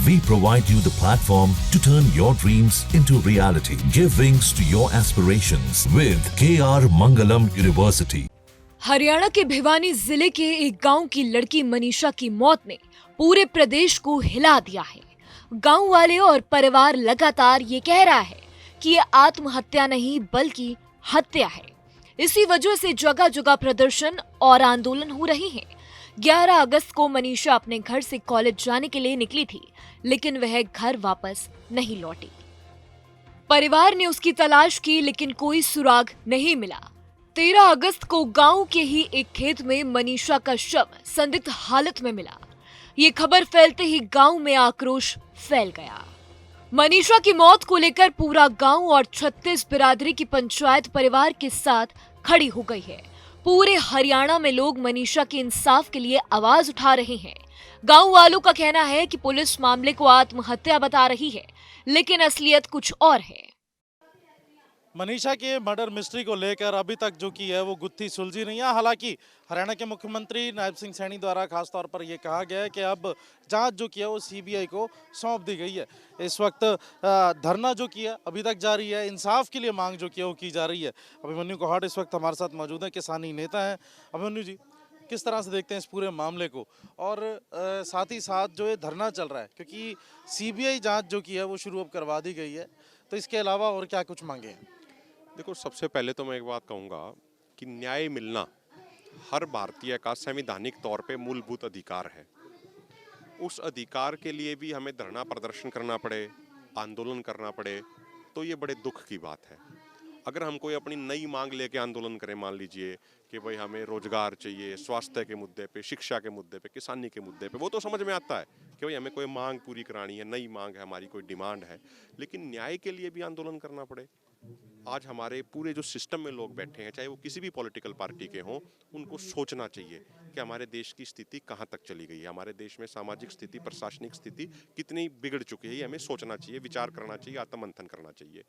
We provide you the platform to turn your dreams into reality. Give wings to your aspirations with KR Mangalam University. Haryana के भिवानी जिले के एक गांव की लड़की मनीषा की मौत ने पूरे प्रदेश को हिला दिया है। गांव वाले और परिवार लगातार ये कह रहा है कि ये आत्महत्या नहीं बल्कि हत्या है। इसी वजह से जगह जगह प्रदर्शन और आंदोलन हो रहे हैं। 11 अगस्त को मनीषा अपने घर से कॉलेज जाने के लिए निकली थी, लेकिन वह घर वापस नहीं लौटी। परिवार ने उसकी तलाश की, लेकिन कोई सुराग नहीं मिला। 13 अगस्त को गांव के ही एक खेत में मनीषा का शव संदिग्ध हालत में मिला। ये खबर फैलते ही गांव में आक्रोश फैल गया। मनीषा की मौत को लेकर पूरा गांव और 36 बिरादरी की पंचायत परिवार के साथ खड़ी हो गई है। पूरे हरियाणा में लोग मनीषा के इंसाफ के लिए आवाज उठा रहे हैं। गांव वालों का कहना है कि पुलिस मामले को आत्महत्या बता रही है, लेकिन असलियत कुछ और है। मनीषा के मर्डर मिस्ट्री को लेकर अभी तक जो की है वो गुत्थी सुलझी नहीं है। हालांकि हरियाणा के मुख्यमंत्री नायब सिंह सैनी द्वारा खासतौर पर यह कहा गया है कि अब जांच जो की है वो सीबीआई को सौंप दी गई है। इस वक्त धरना जो की है अभी तक जारी है। इंसाफ के लिए मांग जो की है वो की जा रही है। अभिमन्यु कोहाट इस वक्त हमारे साथ मौजूद है, किसानी नेता हैं। अभिमन्यु जी, किस तरह से देखते हैं इस पूरे मामले को, और साथ ही साथ जो ये धरना चल रहा है, क्योंकि सीबीआई जांच जो की है वो शुरू अब करवा दी गई है, तो इसके अलावा और क्या कुछ मांगे हैं? देखो, सबसे पहले तो मैं एक बात कहूँगा कि न्याय मिलना हर भारतीय का संवैधानिक तौर पे मूलभूत अधिकार है। उस अधिकार के लिए भी हमें धरना प्रदर्शन करना पड़े, आंदोलन करना पड़े, तो ये बड़े दुख की बात है। अगर हम कोई अपनी नई मांग लेके आंदोलन करें, मान लीजिए कि भाई हमें रोजगार चाहिए, स्वास्थ्य के मुद्दे पे, शिक्षा के मुद्दे पे, किसानी के मुद्दे पे, वो तो समझ में आता है कि भाई हमें कोई मांग पूरी करानी है, नई मांग है, हमारी कोई डिमांड है। लेकिन न्याय के लिए भी आंदोलन करना पड़े। आज हमारे पूरे जो सिस्टम में लोग बैठे हैं, चाहे वो किसी भी पॉलिटिकल पार्टी के हों, उनको सोचना चाहिए कि हमारे देश की स्थिति कहाँ तक चली गई है, हमारे देश में सामाजिक स्थिति, प्रशासनिक स्थिति कितनी बिगड़ चुकी है। ये हमें सोचना चाहिए, विचार करना चाहिए, आत्ममंथन करना चाहिए।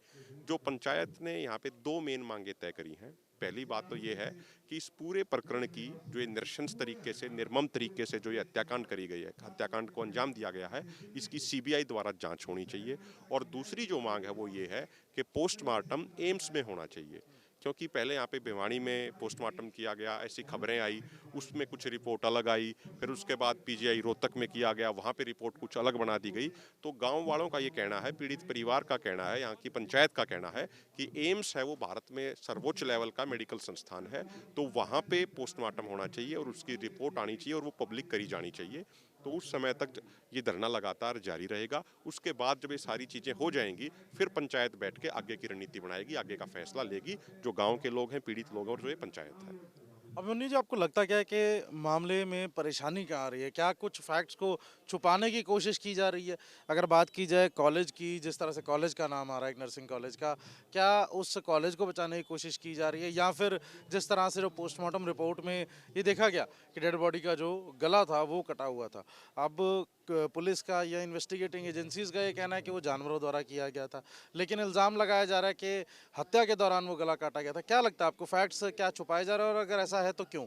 जो पंचायत ने यहाँ पे 2 मेन मांगे तय करी हैं। पहली बात तो ये है कि इस पूरे प्रकरण की जो ये नृशंस तरीके से, निर्मम तरीके से जो ये हत्याकांड करी गई है, हत्याकांड को अंजाम दिया गया है, इसकी सीबीआई द्वारा जांच होनी चाहिए। और दूसरी जो मांग है वो ये है कि पोस्टमार्टम एम्स में होना चाहिए, क्योंकि पहले यहाँ पे भिवानी में पोस्टमार्टम किया गया, ऐसी खबरें आई, उसमें कुछ रिपोर्ट अलग आई, फिर उसके बाद पीजीआई रोहतक में किया गया, वहाँ पे रिपोर्ट कुछ अलग बना दी गई। तो गांव वालों का ये कहना है, पीड़ित परिवार का कहना है, यहाँ की पंचायत का कहना है कि एम्स है वो भारत में सर्वोच्च लेवल का मेडिकल संस्थान है, तो वहाँ पे पोस्टमार्टम होना चाहिए और उसकी रिपोर्ट आनी चाहिए और वो पब्लिक करी जानी चाहिए। तो उस समय तक ये धरना लगातार जारी रहेगा। उसके बाद जब ये सारी चीज़ें हो जाएंगी, फिर पंचायत बैठ के आगे की रणनीति बनाएगी, आगे का फैसला लेगी, जो गांव के लोग हैं, पीड़ित लोग हैं, और जो ये पंचायत है। अभिमन्यु जी, आपको लगता क्या है कि मामले में परेशानी कहाँ आ रही है? क्या कुछ फैक्ट्स को छुपाने की कोशिश की जा रही है? अगर बात की जाए कॉलेज की, जिस तरह से कॉलेज का नाम आ रहा है, एक नर्सिंग कॉलेज का, क्या उस कॉलेज को बचाने की कोशिश की जा रही है, या फिर जिस तरह से जो पोस्टमार्टम रिपोर्ट में ये देखा गया कि डेड बॉडी का जो गला था वो कटा हुआ था, अब पुलिस का या इन्वेस्टिगेटिंग एजेंसीज का ये कहना है कि वो जानवरों द्वारा किया गया था, लेकिन इल्ज़ाम लगाया जा रहा है कि हत्या के दौरान वो गला काटा गया था। क्या लगता है आपको, फैक्ट्स क्या छुपाए जा रहे हैं, और अगर ऐसा है तो क्यों?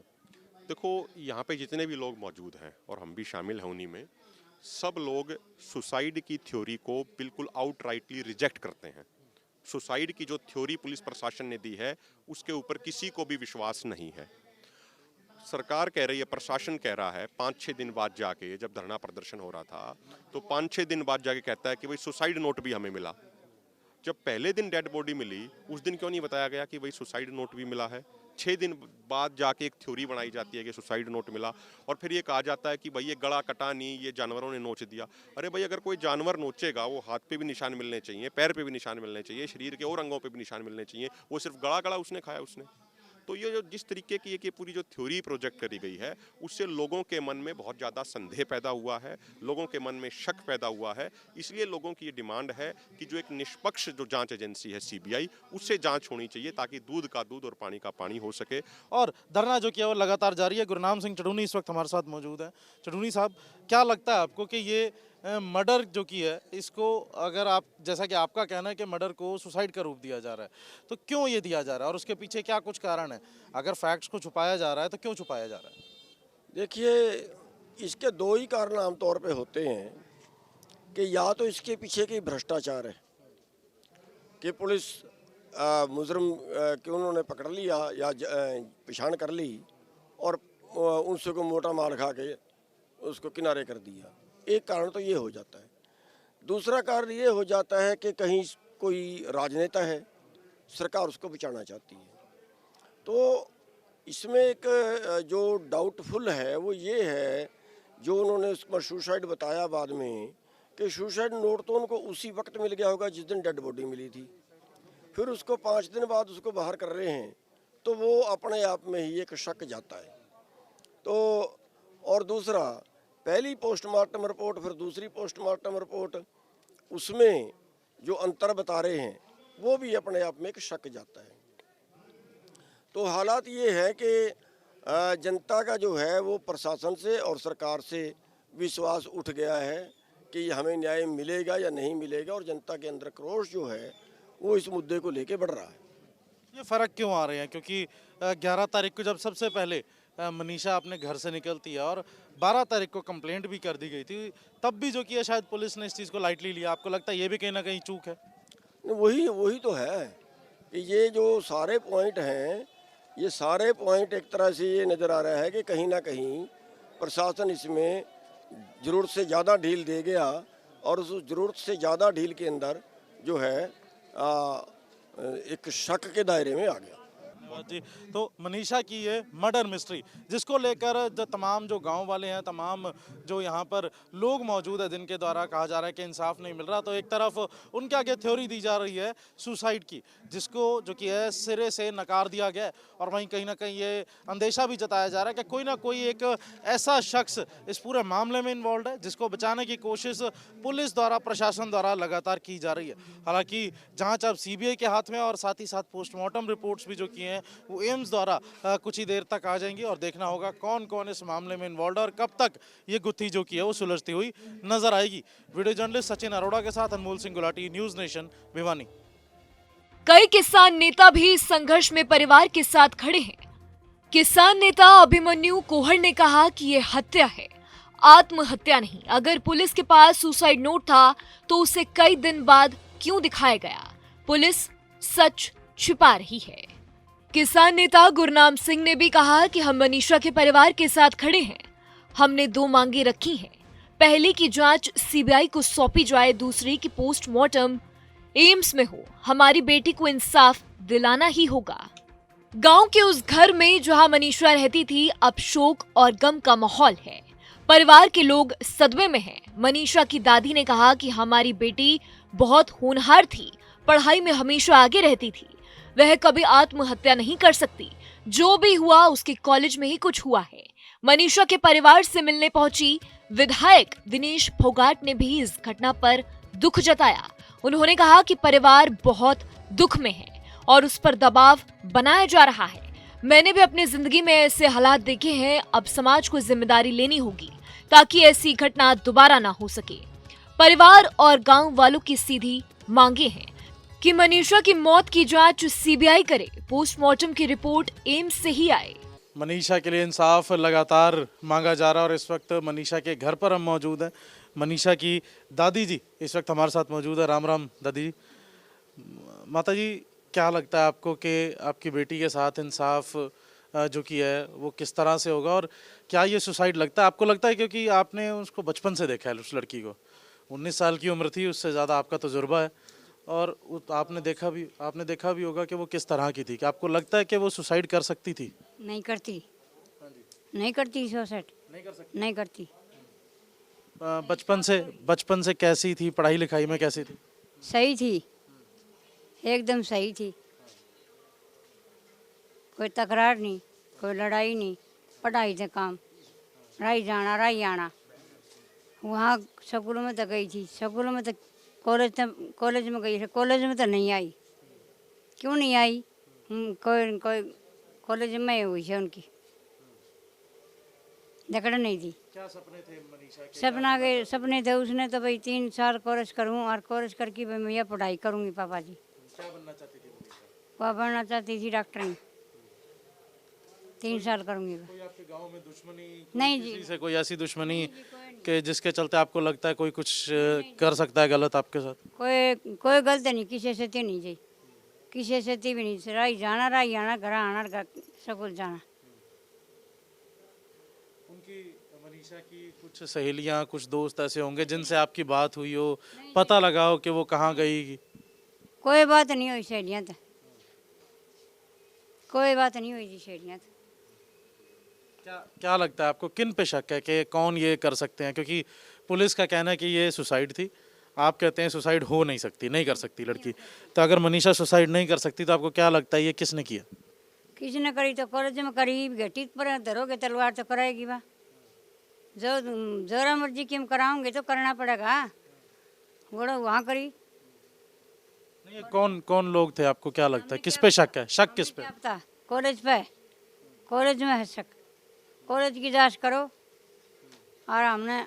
देखो, यहाँ पे जितने भी लोग मौजूद हैं और हम भी शामिल हैं उन्हीं में, सब लोग सुसाइड की थ्योरी को बिल्कुल आउटराइटली रिजेक्ट करते हैं। सुसाइड की जो थ्योरी पुलिस प्रशासन ने दी है उसके ऊपर किसी को भी विश्वास नहीं है। सरकार कह रही है, प्रशासन कह रहा है, 5-6 दिन बाद जाके, जब धरना प्रदर्शन हो रहा था तो 5-6 दिन बाद जाके कहता है कि भाई सुसाइड नोट भी हमें मिला। जब पहले दिन डेड बॉडी मिली उस दिन क्यों नहीं बताया गया कि भाई सुसाइड नोट भी मिला है? 6 दिन बाद जाके एक थ्योरी बनाई जाती है कि सुसाइड नोट मिला, और फिर ये कहा जाता है कि भाई ये गला कटा नहीं, ये जानवरों ने नोच दिया। अरे भाई, अगर कोई जानवर नोचेगा, वो हाथ पे भी निशान मिलने चाहिए, पैर पे भी निशान मिलने चाहिए, शरीर के और अंगों पे भी निशान मिलने चाहिए। वो सिर्फ गला उसने खाया उसने। तो ये जो जिस तरीके की ये पूरी जो थ्योरी प्रोजेक्ट करी गई है, उससे लोगों के मन में बहुत ज़्यादा संदेह पैदा हुआ है, लोगों के मन में शक पैदा हुआ है। इसलिए लोगों की ये डिमांड है कि जो एक निष्पक्ष जो जांच एजेंसी है सीबीआई, उससे जांच होनी चाहिए, ताकि दूध का दूध और पानी का पानी हो सके। और धरना जो किया वो लगातार जारी है। गुरनाम सिंह चढ़ूनी इस वक्त हमारे साथ मौजूद हैं। चढ़ूनी साहब, क्या लगता है आपको कि ये मर्डर जो की है, इसको अगर आप, जैसा कि आपका कहना है कि मर्डर को सुसाइड का रूप दिया जा रहा है, तो क्यों ये दिया जा रहा है और उसके पीछे क्या कुछ कारण है? अगर फैक्ट्स को छुपाया जा रहा है तो क्यों छुपाया जा रहा है? देखिए, इसके 2 ही कारण आमतौर पे होते हैं। कि या तो इसके पीछे की भ्रष्टाचार है कि पुलिस मुजरम कि उन्होंने पकड़ लिया या पहचान कर ली और उनसे को मोटा माल खा के उसको किनारे कर दिया। एक कारण तो ये हो जाता है। दूसरा कारण ये हो जाता है कि कहीं कोई राजनेता है, सरकार उसको बचाना चाहती है। तो इसमें एक जो डाउटफुल है वो ये है, जो उन्होंने उसमें सुसाइड बताया बाद में, कि सुसाइड नोट तो उनको उसी वक्त मिल गया होगा जिस दिन डेड बॉडी मिली थी, फिर उसको 5 दिन बाद उसको बाहर कर रहे हैं, तो वो अपने आप में ही एक शक जाता है। तो और दूसरा, पहली पोस्टमार्टम रिपोर्ट फिर दूसरी पोस्टमार्टम रिपोर्ट, उसमें जो अंतर बता रहे हैं वो भी अपने आप में एक शक जाता है। तो हालात ये है कि जनता का जो है वो प्रशासन से और सरकार से विश्वास उठ गया है कि हमें न्याय मिलेगा या नहीं मिलेगा, और जनता के अंदर क्रोश जो है वो इस मुद्दे को लेके बढ़ रहा है। ये फ़र्क क्यों आ रहे हैं? क्योंकि 11 तारीख को जब सबसे पहले मनीषा अपने घर से निकलती है और 12 तारीख को कंप्लेंट भी कर दी गई थी, तब भी जो किया शायद पुलिस ने इस चीज़ को लाइटली लिया। आपको लगता है ये भी कहीं ना कहीं चूक है? वही तो है कि ये जो सारे पॉइंट हैं, ये सारे पॉइंट एक तरह से ये नज़र आ रहा है कि कहीं ना कहीं प्रशासन इसमें ज़रूरत से ज़्यादा ढील दे गया, और उस ज़रूरत से ज़्यादा ढील के अंदर जो है एक शक के दायरे में आ गया। धन्यवाद जी। तो मनीषा की ये मर्डर मिस्ट्री, जिसको लेकर जो तमाम जो गांव वाले हैं, तमाम जो यहाँ पर लोग मौजूद है जिनके द्वारा कहा जा रहा है कि इंसाफ नहीं मिल रहा, तो एक तरफ उनके आगे थ्योरी दी जा रही है सुसाइड की, जिसको जो कि है सिरे से नकार दिया गया है, और वहीं कहीं ना कहीं ये अंदेशा भी जताया जा रहा है कि कोई ना कोई एक ऐसा शख्स इस पूरे मामले में इन्वॉल्व है जिसको बचाने की कोशिश पुलिस द्वारा, प्रशासन द्वारा लगातार की जा रही है। हालांकि जांच अब सीबीआई के हाथ में, और साथ ही साथ पोस्टमार्टम रिपोर्ट्स भी जो की हैं वो एम्स द्वारा कुछ ही देर तक आ जाएंगी, और देखना होगा कौन कौन इस मामले में इन्वॉल्व है और कब तक ये गुत्थी जो की है वो सुलझती हुई नजर आएगी। वीडियो जर्नलिस्ट सचिन अरोड़ा के साथ अनमोल सिंह गुलाटी, न्यूज़ नेशन, भिवानी। कई किसान नेता भी इस संघर्ष में परिवार के साथ खड़े हैं। किसान नेता अभिमन्यु कोहर ने कहा कि ये हत्या है, आत्महत्या नहीं। अगर पुलिस के पास सुसाइड नोट था तो उसे कई दिन बाद क्यों दिखाया गया? पुलिस सच छिपा रही है। किसान नेता गुरनाम सिंह ने भी कहा कि हम मनीषा के परिवार के साथ खड़े हैं। हमने 2 मांगे रखी हैं। पहली की जांच सीबीआई को सौंपी जाए, दूसरी की पोस्टमार्टम एम्स में हो। हमारी बेटी को इंसाफ दिलाना ही होगा। गांव के उस घर में जहां मनीषा रहती थी, अब शोक और गम का माहौल है। परिवार के लोग सदमे में हैं। मनीषा की दादी ने कहा कि हमारी बेटी बहुत होनहार थी, पढ़ाई में हमेशा आगे रहती थी, वह कभी आत्महत्या नहीं कर सकती। जो भी हुआ उसके कॉलेज में ही कुछ हुआ है। मनीषा के परिवार से मिलने पहुंची विधायक दिनेश फोगाट ने भी इस घटना पर दुख जताया। उन्होंने कहा कि परिवार बहुत दुख में है और उस पर दबाव बनाया जा रहा है। मैंने भी अपनी जिंदगी में ऐसे हालात देखे हैं, अब समाज को जिम्मेदारी लेनी होगी ताकि ऐसी घटना दोबारा ना हो सके। परिवार और गांव वालों की सीधी मांगे हैं कि मनीषा की मौत की जांच सीबीआई करे, पोस्टमार्टम की रिपोर्ट एम्स से ही आए। मनीषा के लिए इंसाफ लगातार मांगा जा रहा है, और इस वक्त मनीषा के घर पर हम मौजूद हैं। मनीषा की दादी जी इस वक्त हमारे साथ मौजूद है। राम राम दादी जी। माता जी, क्या लगता है आपको कि आपकी बेटी के साथ इंसाफ जो कि है वो किस तरह से होगा, और क्या ये सुसाइड लगता है? आपको लगता है, क्योंकि आपने उसको बचपन से देखा है, उस लड़की को 19 साल की उम्र थी, उससे ज़्यादा आपका तजुर्बा है, और आपने देखा भी होगा कि वो किस तरह की थी, कि आपको लगता है कि वो सुसाइड कर सकती थी? नहीं करती, नहीं करती सुसाइड, नहीं करती। बचपन से कैसी थी? पढ़ाई लिखाई में कैसी थी? सही थी, एकदम सही थी। कोई तकरार नहीं, कोई लड़ाई नहीं, पढ़ाई से काम, राई जाना राई आना। वहाँ स्कूल में तो गई थी, स्कूल में तो कॉलेज में गई है, कॉलेज में तो नहीं आई। क्यों नहीं आई? कोई कॉलेज में हुई है उनकी, जकड़ नहीं थी। क्या सपने थे मनीषा के? सपने थे उसने तो भाई 3 साल कोर्स करूँ, और कोर्स करके भाई मैं पढ़ाई करूँगी। पापा जी क्या बनना चाहती थी मनीषा? वह बनना चाहती थी डॉक्टर। 3 साल करूँगी। कोई आपके गांव में दुश्मनी नहीं किसी जी, से कोई ऐसी दुश्मनी कि जिसके चलते आपको लगता है कोई कुछ कर सकता है गलत आपके साथ? कोई गलत नहीं, किसी से नहीं जी, किसी से भी नहीं। राई आना घर आना स्कूल जाना। उनकी मनीषा की कुछ सहेलियां, कुछ दोस्त ऐसे होंगे जिनसे आपकी बात हुई हो, पता लगा हो कि वो कहाँ गई? कोई बात नहीं हुई सहेलियाँ तो, कोई बात नहीं हुई जी सहेलियाँ तो। क्या लगता है आपको, किन पे शक है कि कौन ये कर सकते हैं? क्योंकि पुलिस का कहना है कि ये सुसाइड थी, आप कहते हैं सुसाइड हो नहीं सकती, नहीं कर सकती लड़की। तो अगर मनीषा सुसाइड नहीं कर सकती तो आपको क्या लगता है ये किसने किया? किसने करी तो कॉलेज में करी, घटी पर धरोगे तलवार तो कराएगी बा। जो जोरा मर्जी की हम कराओगे तो करना पड़ेगा, वो वहाँ करी। नहीं, ये कौन लोग थे आपको क्या लगता है, किस पे शक है? शक किस पे? क्या पता, कॉलेज पे, कॉलेज में है शक। कॉलेज की जांच करो। और हमने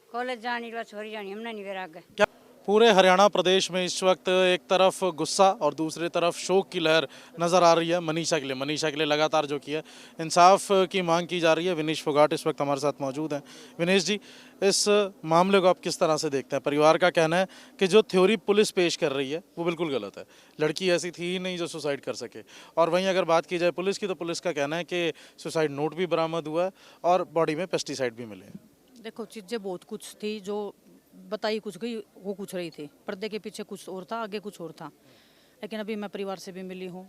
कॉलेज जानी बस छोरी जानी, हमने नहीं करा आगे। क्या पूरे हरियाणा प्रदेश में इस वक्त एक तरफ गुस्सा और दूसरी तरफ शोक की लहर नजर आ रही है मनीषा के लिए लगातार जो की है इंसाफ की मांग की जा रही है। विनेश फोगाट इस वक्त हमारे साथ मौजूद हैं। विनेश जी, इस मामले को आप किस तरह से देखते हैं? परिवार का कहना है कि जो थ्योरी पुलिस पेश कर रही है वो बिल्कुल गलत है, लड़की ऐसी थी ही नहीं जो सुसाइड कर सके। और वहीं अगर बात की जाए पुलिस की, तो पुलिस का कहना है कि सुसाइड नोट भी बरामद हुआ है और बॉडी में पेस्टिसाइड भी मिले हैं। देखो, चीज़ें बहुत कुछ थी जो बताई कुछ गई, वो कुछ रही थी। पर्दे के पीछे कुछ और था, आगे कुछ और था। लेकिन अभी मैं परिवार से भी मिली हूँ।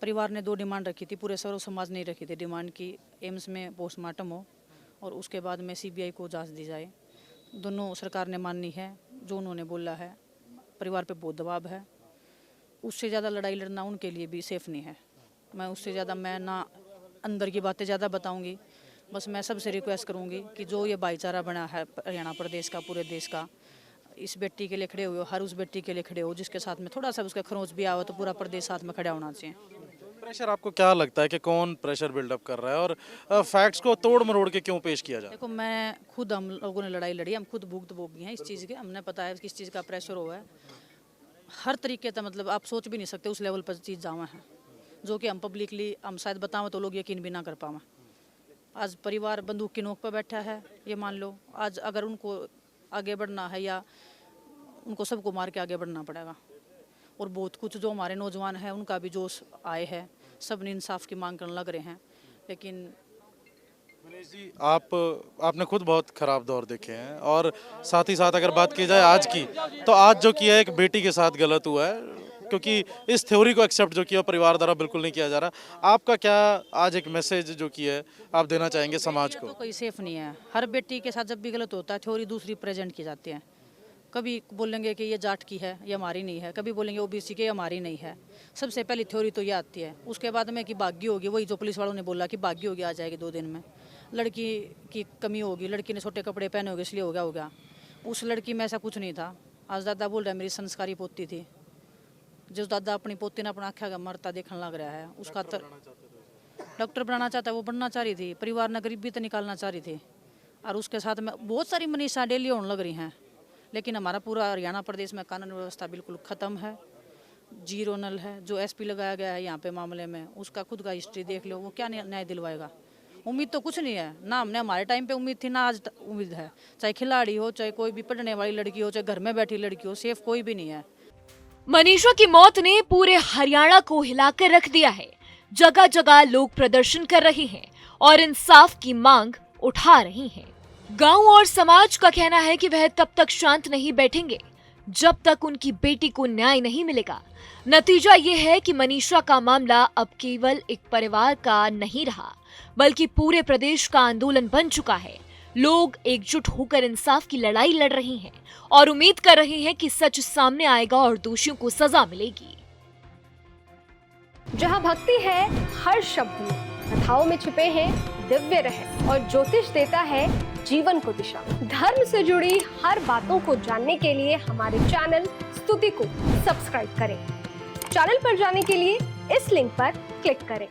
परिवार ने 2 डिमांड रखी थी, पूरे सर्व समाज ने रखी थी डिमांड की एम्स में पोस्टमार्टम हो और उसके बाद में CBI को जांच दी जाए। दोनों सरकार ने माननी है जो उन्होंने बोला है। परिवार पे बहुत दबाव है, उससे ज़्यादा लड़ाई लड़ना उनके लिए भी सेफ नहीं है। मैं उससे ज़्यादा मैं ना अंदर की बातें ज़्यादा बताऊँगी। बस मैं सबसे रिक्वेस्ट करूंगी कि जो ये भाईचारा बना है हरियाणा प्रदेश का, पूरे देश का, इस बेटी के लिए खड़े हुए हो, हर उस बेटी के लिए खड़े हो जिसके साथ में थोड़ा सा उसका खरोंच भी आवा, तो पूरा प्रदेश साथ में खड़ा होना चाहिए। प्रेशर आपको क्या लगता है कि कौन प्रेशर बिल्डअप कर रहा है और फैक्ट्स को तोड़ मरोड़ के क्यों पेश किया जाए? देखो, मैं खुद, हम लोगों ने लड़ाई लड़ी, हम खुद भुक्तभोगी हैं इस चीज़ के। हमने पता है किस चीज़ का प्रेशर हुआ है हर तरीके का। मतलब आप सोच भी नहीं सकते उस लेवल पर चीज़ जावा है, जो कि हम पब्लिकली हम शायद बतावें तो लोग यकीन भी ना कर पावें। आज परिवार बंदूक की नोक पर बैठा है, ये मान लो। आज अगर उनको आगे बढ़ना है या उनको सबको मार के आगे बढ़ना पड़ेगा। और बहुत कुछ जो हमारे नौजवान हैं उनका भी जोश आए है, सब ने इंसाफ की मांग करने लग रहे हैं। लेकिन मनीष जी, आपने खुद बहुत खराब दौर देखे हैं और साथ ही साथ अगर बात की जाए आज की, तो आज जो किया एक बेटी के साथ गलत हुआ है, क्योंकि इस थ्योरी को एक्सेप्ट जो किया परिवार द्वारा बिल्कुल नहीं किया जा रहा। आपका क्या आज एक मैसेज जो किया है आप देना चाहेंगे समाज को? तो कोई सेफ नहीं है। हर बेटी के साथ जब भी गलत होता है थ्योरी दूसरी प्रेजेंट की जाती है। कभी बोलेंगे कि ये जाट की है, ये हमारी नहीं है, कभी बोलेंगे OBC की, हमारी नहीं है। सबसे पहली थ्योरी तो ये आती है, उसके बाद में कि भाग्य होगी, वही जो पुलिस वालों ने बोला कि भाग्य होगी, आ जाएगी 2 दिन में। लड़की की कमी होगी, लड़की ने छोटे कपड़े पहने होंगे इसलिए हो गया। उस लड़की में ऐसा कुछ नहीं था। आज दादा बोल रहा है मेरी संस्कारी पोती थी। जो दादा अपनी पोती ने अपना आख्या मरता देखने लग रहा है, उसका डॉक्टर बनाना चाहता है, वो बनना चाह रही थी। परिवार ने गरीबी तो निकालना चाह रही थी। और उसके साथ में बहुत सारी मनीषा डेली होने लग रही हैं। लेकिन हमारा पूरा हरियाणा प्रदेश में कानून व्यवस्था बिल्कुल ख़त्म है, जीरो नल है। जो SP लगाया गया है यहाँ पे मामले में, उसका खुद का हिस्ट्री देख लो, वो क्या न्याय दिलवाएगा? उम्मीद तो कुछ नहीं है ना। हमने हमारे टाइम पे उम्मीद थी ना आज उम्मीद है। चाहे खिलाड़ी हो, चाहे कोई भी पढ़ने वाली लड़की हो, चाहे घर में बैठी लड़की हो, सेफ कोई भी नहीं है। मनीषा की मौत ने पूरे हरियाणा को हिलाकर रख दिया है। जगह जगह लोग प्रदर्शन कर रहे हैं और इंसाफ की मांग उठा रहे हैं। गांव और समाज का कहना है कि वह तब तक शांत नहीं बैठेंगे जब तक उनकी बेटी को न्याय नहीं मिलेगा। नतीजा ये है कि मनीषा का मामला अब केवल एक परिवार का नहीं रहा, बल्कि पूरे प्रदेश का आंदोलन बन चुका है। लोग एकजुट होकर इंसाफ की लड़ाई लड़ रहे हैं और उम्मीद कर रहे हैं कि सच सामने आएगा और दोषियों को सजा मिलेगी। जहां भक्ति है हर शब्द में, कथाओं में छुपे हैं दिव्य रहस्य और ज्योतिष देता है जीवन को दिशा। धर्म से जुड़ी हर बातों को जानने के लिए हमारे चैनल स्तुति को सब्सक्राइब करें। चैनल पर जाने के लिए इस लिंक पर क्लिक करें।